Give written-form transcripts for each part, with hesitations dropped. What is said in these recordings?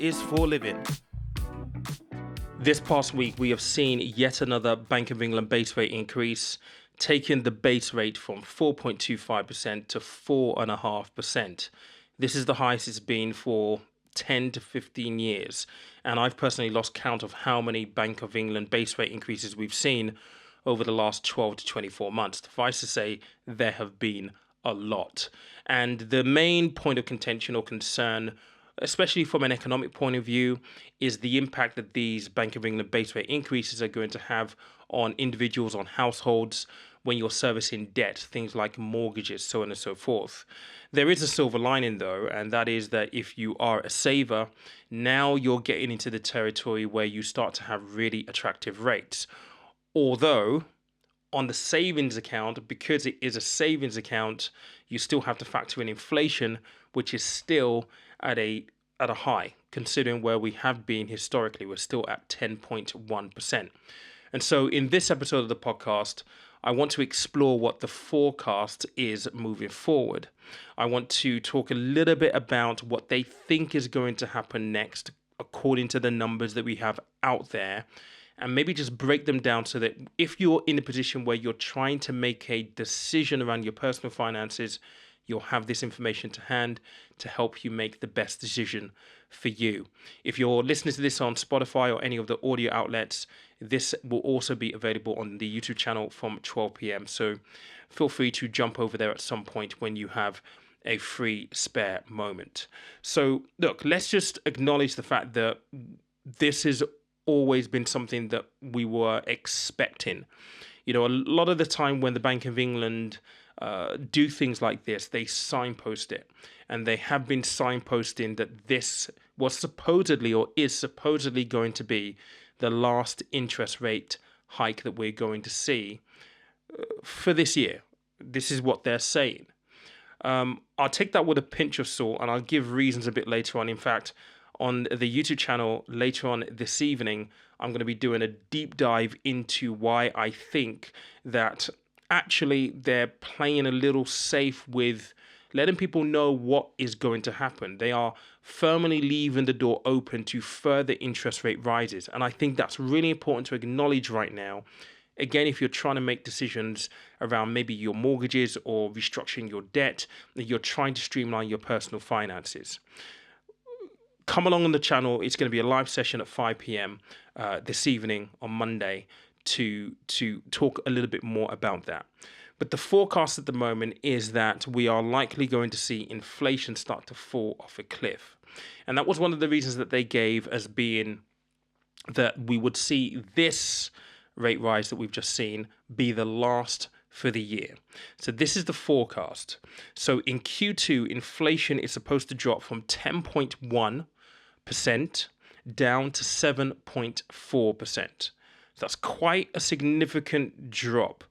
is for living. This past week, we have seen yet another Bank of England base rate increase, taking the base rate from 4.25% to 4.5%. This is the highest it's been for 10 to 15 years. And I've personally lost count of how many Bank of England base rate increases we've seen over the last 12 to 24 months. Suffice to say, there have been a lot. And the main point of contention or concern, especially from an economic point of view, is the impact that these Bank of England base rate increases are going to have on individuals, on households, when you're servicing debt, things like mortgages, so on and so forth. There is a silver lining, though, and that is that if you are a saver, now you're getting into the territory where you start to have really attractive rates. Although, on the savings account, because it is a savings account, you still have to factor in inflation, which is still at a high, considering where we have been historically. We're still at 10.1%. And so in this episode of the podcast, I want to explore what the forecast is moving forward. I want to talk a little bit about what they think is going to happen next, according to the numbers that we have out there, and maybe just break them down so that if you're in a position where you're trying to make a decision around your personal finances, you'll have this information to hand to help you make the best decision for you. If you're listening to this on Spotify or any of the audio outlets, this will also be available on the YouTube channel from 12 p.m. So feel free to jump over there at some point when you have a free spare moment. So look, let's just acknowledge the fact that this has always been something that we were expecting. You know, a lot of the time when the Bank of England do things like this, they signpost it. And they have been signposting that this was supposedly or is supposedly going to be the last interest rate hike that we're going to see for this year. This is what they're saying. I'll take that with a pinch of salt, and I'll give reasons a bit later on. In fact, on the YouTube channel later on this evening, I'm going to be doing a deep dive into why I think that actually they're playing a little safe with letting people know what is going to happen. They are firmly leaving the door open to further interest rate rises. And I think that's really important to acknowledge right now. Again, if you're trying to make decisions around maybe your mortgages or restructuring your debt, you're trying to streamline your personal finances. Come along on the channel. It's going to be a live session at 5 p.m. This evening on Monday to talk a little bit more about that. But the forecast at the moment is that we are likely going to see inflation start to fall off a cliff. And that was one of the reasons that they gave as being that we would see this rate rise that we've just seen be the last for the year. So this is the forecast. So in Q2, inflation is supposed to drop from 10.1% down to 7.4%. That's quite a significant drop.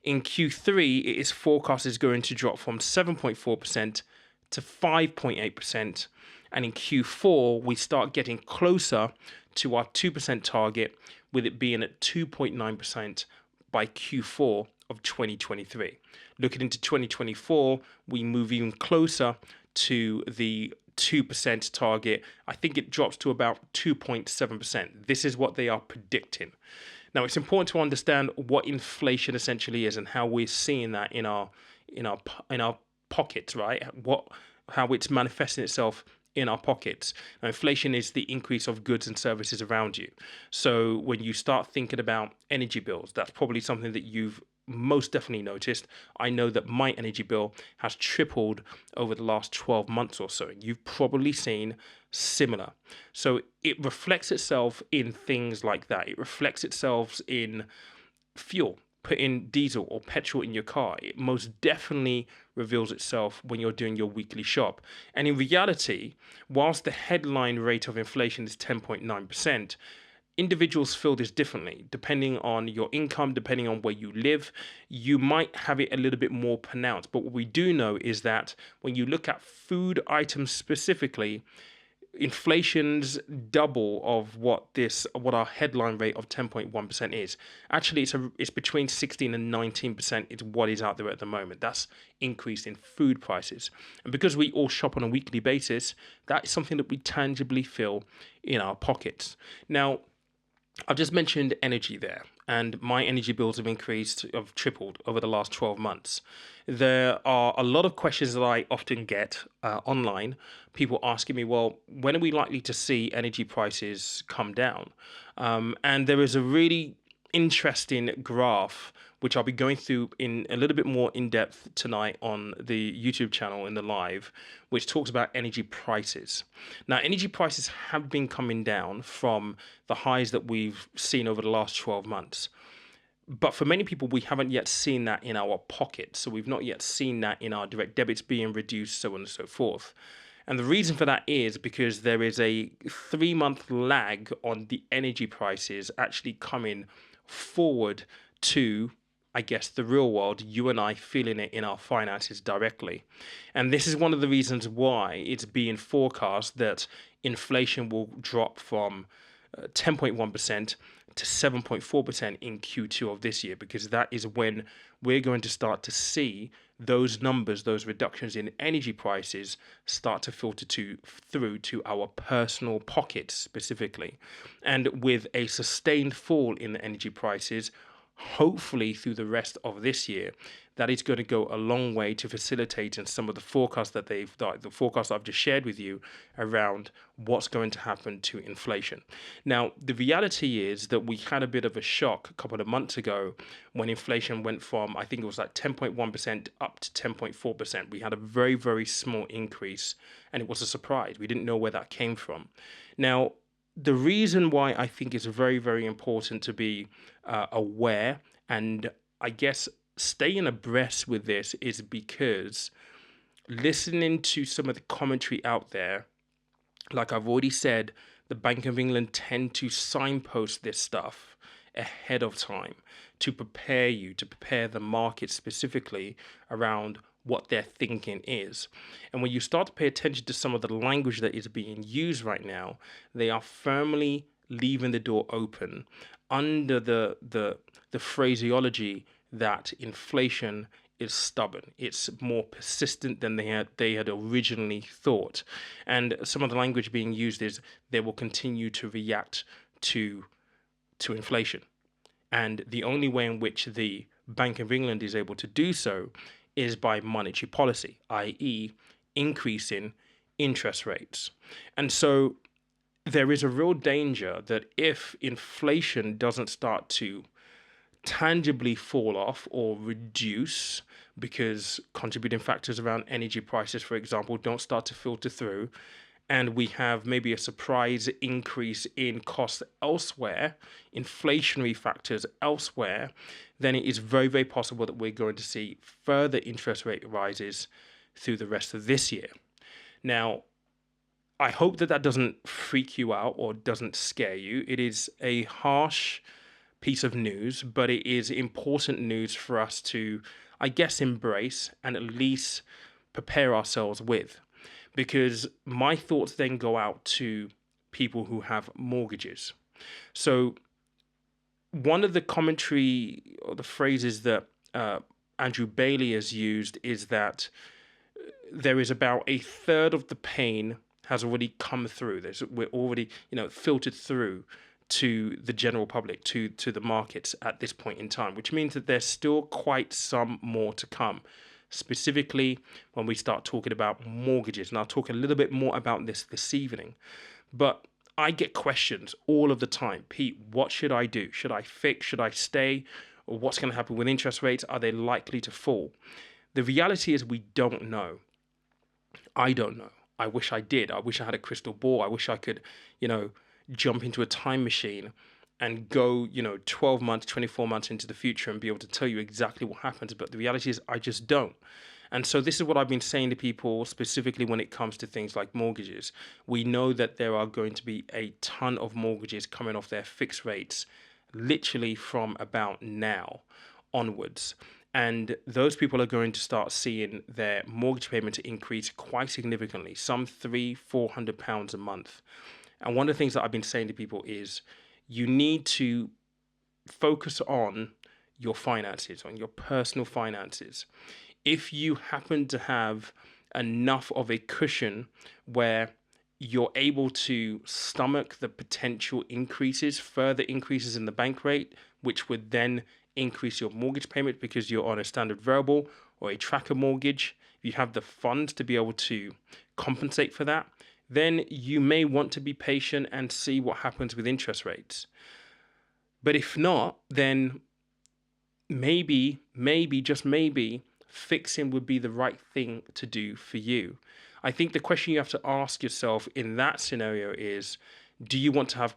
In Q3, it is forecast is going to drop from 7.4% to 5.8%. And in Q4, we start getting closer to our 2% target, with it being at 2.9% by Q4 of 2023. Looking into 2024, we move even closer to the 2% target. I think it drops to about 2.7%. This is what they are predicting. Now, it's important to understand what inflation essentially is and how we're seeing that in our pockets, right? How it's manifesting itself in our pockets. Now, inflation is the increase of goods and services around you. So when you start thinking about energy bills, that's probably something that you've most definitely noticed. I know that my energy bill has tripled over the last 12 months or so. You've probably seen similar. So it reflects itself in things like that. It reflects itself in fuel. Put in diesel or petrol in your car. It most definitely reveals itself when you're doing your weekly shop. And in reality, whilst the headline rate of inflation is 10.9%, individuals feel this differently. Depending on your income, depending on where you live, you might have it a little bit more pronounced. But what we do know is that when you look at food items specifically, Inflation's double of what our headline rate of 10.1% is. Actually, it's between 16 and 19% is what is out there at the moment. That's increase in food prices. And because we all shop on a weekly basis, that is something that we tangibly feel in our pockets. Now, I've just mentioned energy there, and my energy bills have tripled over the last 12 months. There are a lot of questions that I often get online. People asking me, well, when are we likely to see energy prices come down? And there is a really interesting graph which I'll be going through in a little bit more in depth tonight on the YouTube channel in the live, which talks about energy prices. Now, energy prices have been coming down from the highs that we've seen over the last 12 months. But for many people, we haven't yet seen that in our pockets. So we've not yet seen that in our direct debits being reduced, so on and so forth. And the reason for that is because there is a 3 month lag on the energy prices actually coming forward to, I guess, the real world, you and I feeling it in our finances directly. And this is one of the reasons why it's being forecast that inflation will drop from 10.1% to 7.4% in Q2 of this year, because that is when we're going to start to see those numbers, those reductions in energy prices start to filter through to our personal pockets specifically. And with a sustained fall in the energy prices, hopefully through the rest of this year, that is going to go a long way to facilitating some of the forecasts the forecast I've just shared with you around what's going to happen to inflation. Now, the reality is that we had a bit of a shock a couple of months ago when inflation went from, I think it was like 10.1% up to 10.4%. We had a very, very small increase, and it was a surprise. We didn't know where that came from. Now, the reason why I think it's very, very important to be aware and, I guess, staying abreast with this is because listening to some of the commentary out there, like I've already said, the Bank of England tend to signpost this stuff ahead of time to prepare the market specifically around what their thinking is. And when you start to pay attention to some of the language that is being used right now, they are firmly leaving the door open under the phraseology that inflation is stubborn. It's more persistent than they had originally thought. And some of the language being used is they will continue to react to inflation. And the only way in which the Bank of England is able to do so is by monetary policy, i.e., increasing interest rates. And so there is a real danger that if inflation doesn't start to tangibly fall off or reduce because contributing factors around energy prices, for example, don't start to filter through, and we have maybe a surprise increase in costs elsewhere, inflationary factors elsewhere, then it is very, very possible that we're going to see further interest rate rises through the rest of this year. Now, I hope that doesn't freak you out or doesn't scare you. It is a harsh piece of news, but it is important news for us to, I guess, embrace and at least prepare ourselves with. Because my thoughts then go out to people who have mortgages. So one of the commentary or the phrases that Andrew Bailey has used is that there is about a third of the pain has already come through. We're already, filtered through to the general public, to the markets at this point in time, which means that there's still quite some more to come, specifically when we start talking about mortgages. And I'll talk a little bit more about this evening. But I get questions all of the time. Pete, what should I do? Should I fix? Should I stay? Or what's going to happen with interest rates? Are they likely to fall? The reality is we don't know. I don't know. I wish I did. I wish I had a crystal ball. I wish I could, jump into a time machine and go, 12 months, 24 months into the future and be able to tell you exactly what happens. But the reality is I just don't. And so this is what I've been saying to people, specifically when it comes to things like mortgages. We know that there are going to be a ton of mortgages coming off their fixed rates, literally from about now onwards. And those people are going to start seeing their mortgage payment increase quite significantly, some £300-400 a month. And one of the things that I've been saying to people is you need to focus on your finances, on your personal finances. If you happen to have enough of a cushion where you're able to stomach the potential increases, further increases in the bank rate, which would then increase your mortgage payment because you're on a standard variable or a tracker mortgage, if you have the funds to be able to compensate for that, then you may want to be patient and see what happens with interest rates. But if not, then maybe, just maybe, fixing would be the right thing to do for you. I think the question you have to ask yourself in that scenario is, do you want to have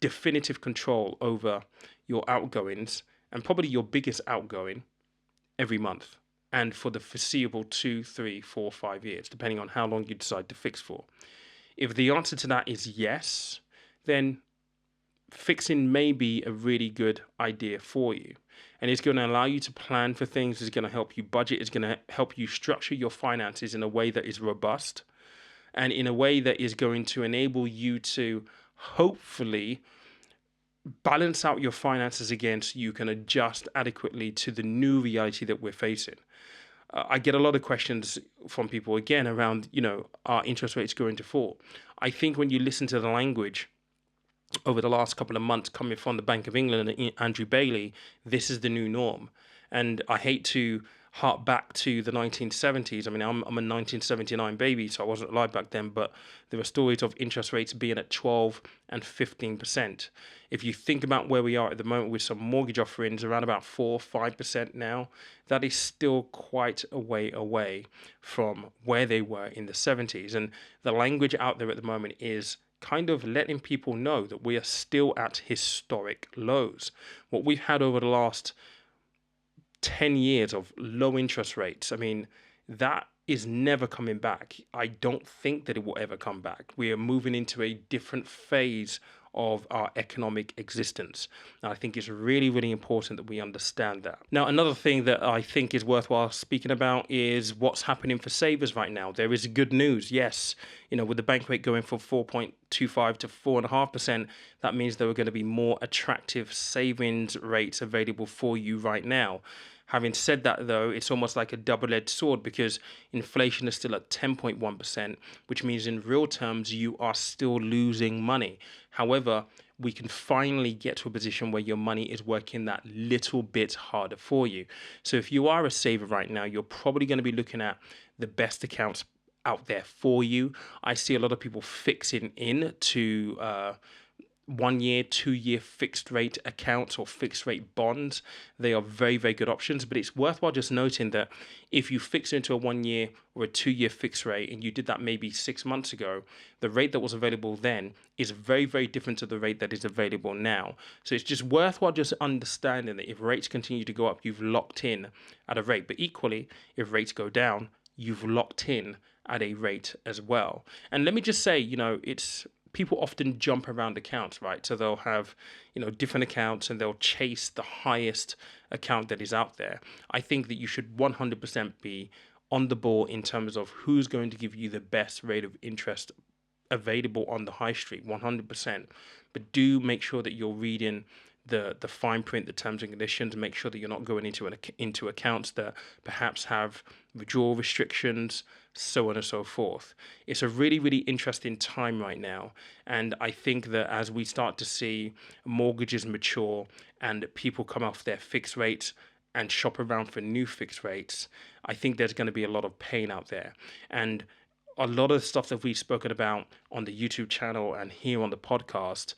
definitive control over your outgoings, and probably your biggest outgoing, every month and for the foreseeable 2, 3, 4, 5 years, depending on how long you decide to fix for? If the answer to that is yes, then fixing may be a really good idea for you. And it's going to allow you to plan for things, it's going to help you budget, it's going to help you structure your finances in a way that is robust and in a way that is going to enable you to hopefully balance out your finances again so you can adjust adequately to the new reality that we're facing. I get a lot of questions from people again around, are interest rates going to fall? I think when you listen to the language over the last couple of months coming from the Bank of England and Andrew Bailey, this is the new norm. And I hate to hark back to the 1970s. I mean, I'm a 1979 baby, so I wasn't alive back then, but there are stories of interest rates being at 12 and 15%. If you think about where we are at the moment with some mortgage offerings around about 4-5% now, that is still quite a way away from where they were in the 70s. And the language out there at the moment is kind of letting people know that we are still at historic lows. What we've had over the last 10 years of low interest rates, I mean, that is never coming back. I don't think that it will ever come back. We are moving into a different phase of our economic existence. And I think it's really, really important that we understand that. Now, another thing that I think is worthwhile speaking about is what's happening for savers right now. There is good news, yes. With the bank rate going from 4.25 to 4.5%, that means there are going to be more attractive savings rates available for you right now. Having said that, though, it's almost like a double-edged sword because inflation is still at 10.1%, which means in real terms, you are still losing money. However, we can finally get to a position where your money is working that little bit harder for you. So if you are a saver right now, you're probably going to be looking at the best accounts out there for you. I see a lot of people fixing in to 1 year, 2 year fixed rate accounts or fixed rate bonds. They are very, very good options, but it's worthwhile just noting that if you fix into a 1 year or a 2 year fixed rate and you did that maybe 6 months ago, the rate that was available then is very, very different to the rate that is available now. So it's just worthwhile just understanding that if rates continue to go up, you've locked in at a rate, but equally, if rates go down, you've locked in at a rate as well. And let me just say, it's people often jump around accounts, right? So they'll have, different accounts and they'll chase the highest account that is out there. I think that you should 100% be on the ball in terms of who's going to give you the best rate of interest available on the high street, 100%. But do make sure that you're reading the fine print, the terms and conditions, make sure that you're not going into accounts that perhaps have withdrawal restrictions, so on and so forth. It's a really, really interesting time right now. And I think that as we start to see mortgages mature and people come off their fixed rates and shop around for new fixed rates, I think there's going to be a lot of pain out there. And a lot of the stuff that we've spoken about on the YouTube channel and here on the podcast,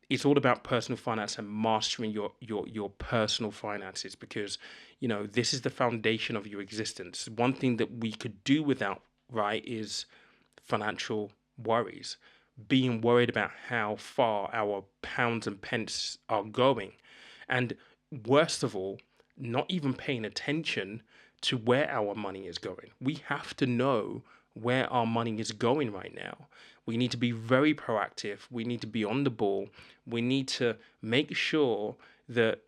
it's all about personal finance and mastering your personal finances because, this is the foundation of your existence. One thing that we could do without, right, is financial worries. Being worried about how far our pounds and pence are going. And worst of all, not even paying attention to where our money is going. We have to know where our money is going right now. We need to be very proactive. We need to be on the ball. We need to make sure that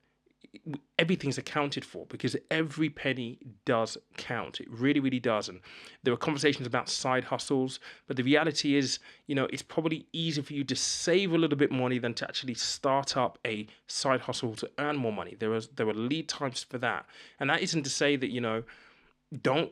everything's accounted for, because every penny does count. It really, really does. And there are conversations about side hustles, but the reality is, it's probably easier for you to save a little bit more money than to actually start up a side hustle to earn more money. There are lead times for that. And that isn't to say that, don't,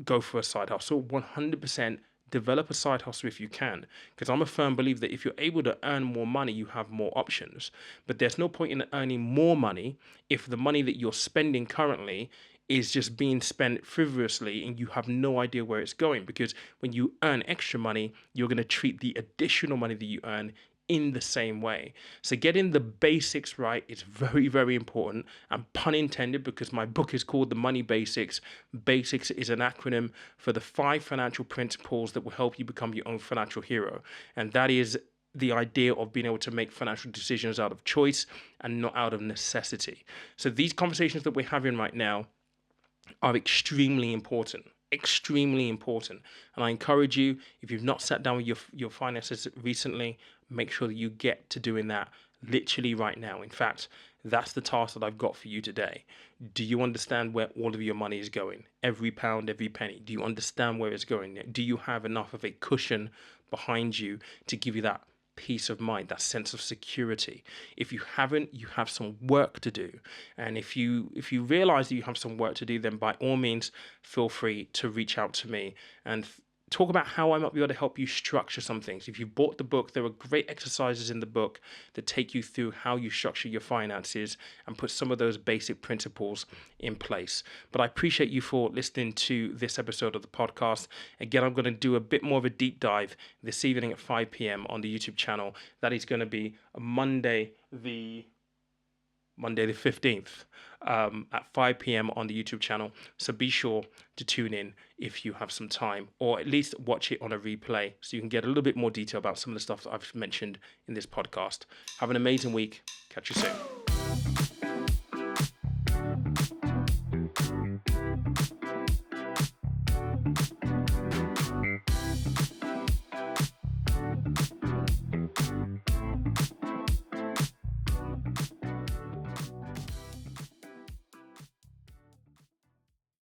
go for a side hustle. 100% develop a side hustle if you can, because I'm a firm believer that if you're able to earn more money, you have more options. But there's no point in earning more money if the money that you're spending currently is just being spent frivolously and you have no idea where it's going. Because when you earn extra money, you're going to treat the additional money that you earn in the same way. So getting the basics right is very, very important, and pun intended, because my book is called The Money Basics. Basics is an acronym for the 5 financial principles that will help you become your own financial hero. And that is the idea of being able to make financial decisions out of choice and not out of necessity. So these conversations that we're having right now are extremely important. Extremely important. And I encourage you, if you've not sat down with your finances recently, make sure that you get to doing that literally right now. In fact, that's the task that I've got for you today. Do you understand where all of your money is going? Every pound, every penny. Do you understand where it's going? Do you have enough of a cushion behind you to give you that peace of mind, that sense of security? If you haven't, you have some work to do. And if you realize that you have some work to do, then by all means, feel free to reach out to me and talk about how I might be able to help you structure some things. If you bought the book, there are great exercises in the book that take you through how you structure your finances and put some of those basic principles in place. But I appreciate you for listening to this episode of the podcast. Again, I'm going to do a bit more of a deep dive this evening at 5 p.m. on the YouTube channel. That is going to be Monday the 15th at 5 p.m. on the YouTube channel. So be sure to tune in if you have some time, or at least watch it on a replay so you can get a little bit more detail about some of the stuff that I've mentioned in this podcast. Have an amazing week. Catch you soon.